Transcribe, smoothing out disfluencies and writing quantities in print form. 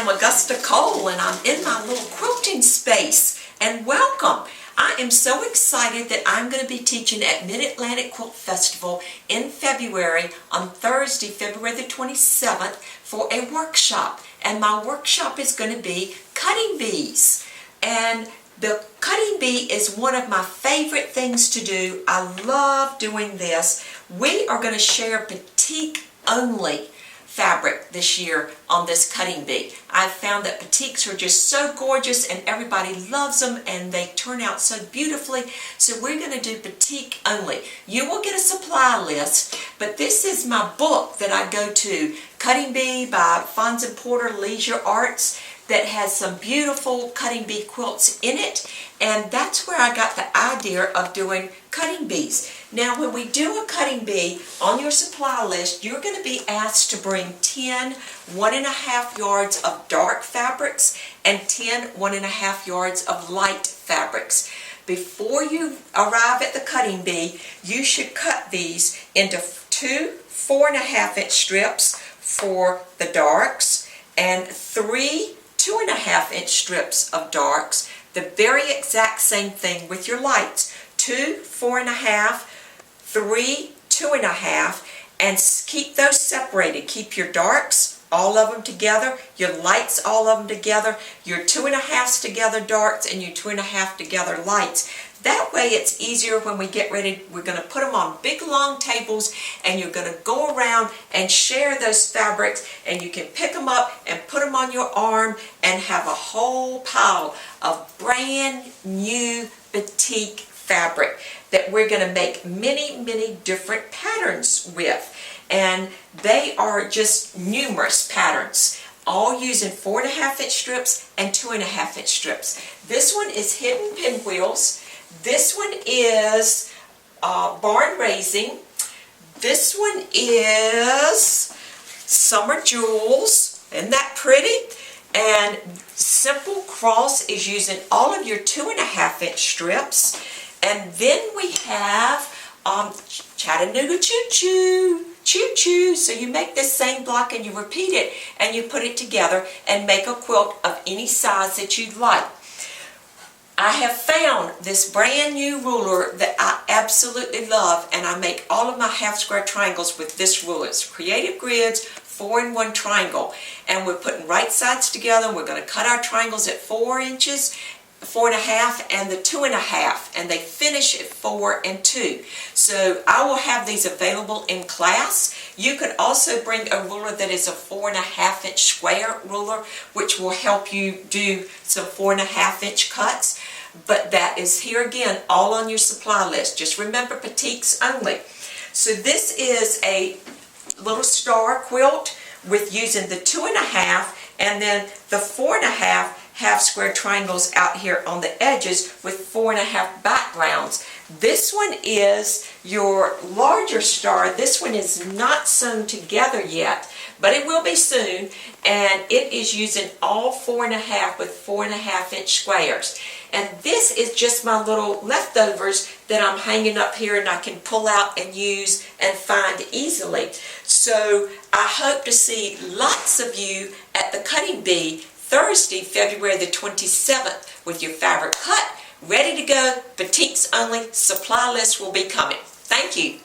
am Augusta Cole, and I'm in my little quilting space. And welcome! I am so excited that I'm going to be teaching at Mid-Atlantic Quilt Festival in February on Thursday, February the 27th for a workshop. And my workshop is going to be cutting bees. And the cutting bee is one of my favorite things to do. I love doing this. We are going to share batik only fabric this year on this cutting bee. I've found that batiks are just so gorgeous and everybody loves them and they turn out so beautifully. So we're going to do batik only. You will get a supply list, but this is my book that I go to, Cutting Bee by Fons and Porter Leisure Arts, that has some beautiful cutting bee quilts in it, and that's where I got the idea of doing cutting bees. Now when we do a cutting bee, on your supply list you're going to be asked to bring 10 1.5 yards of dark fabrics and 10 1.5 yards of light fabrics. Before you arrive at the cutting bee, you should cut these into 2 4.5 inch strips for the darks and 3 2.5 inch strips of darks. The very exact same thing with your lights. 2 4.5, 3 2.5, and keep those separated. Keep your darks, all of them together, your lights, all of them together, your 2.5s together darks, and your 2.5 together lights. That way it's easier when we get ready. We're going to put them on big long tables and you're going to go around and share those fabrics, and you can pick them up and put them on your arm and have a whole pile of brand new batik fabric that we're going to make many different patterns with. And they are just numerous patterns, all using 4.5 inch strips and 2.5 inch strips. This one is hidden pinwheels. This one is barn raising. This one is summer jewels. Isn't that pretty? And simple cross is using all of your 2.5 inch strips. And then we have Chattanooga Choo Choo. Choo Choo. So you make this same block and you repeat it and you put it together and make a quilt of any size that you'd like. I have found this brand new ruler that I absolutely love, and I make all of my half square triangles with this ruler. It's Creative Grids 4-in-1 triangle, and we're putting right sides together, and we're going to cut our triangles at 4 inches, 4.5, and the 2.5, and they finish at 4 and 2. So I will have these available in class. You could also bring a ruler that is a 4.5 inch square ruler, which will help you do some 4.5 inch cuts. But that is, here again, all on your supply list. Just remember, batiks only. So this is a little star quilt with using the 2.5 and then the 4.5 half square triangles out here on the edges with 4.5 backgrounds. This one is your larger star. This one is not sewn together yet, but it will be soon, and it is using all 4.5 with 4.5 inch squares. And this is just my little leftovers that I'm hanging up here and I can pull out and use and find easily. So I hope to see lots of you at the cutting bee Thursday, February the 27th with your fabric cut, ready to go, batiks only. Supply list will be coming. Thank you.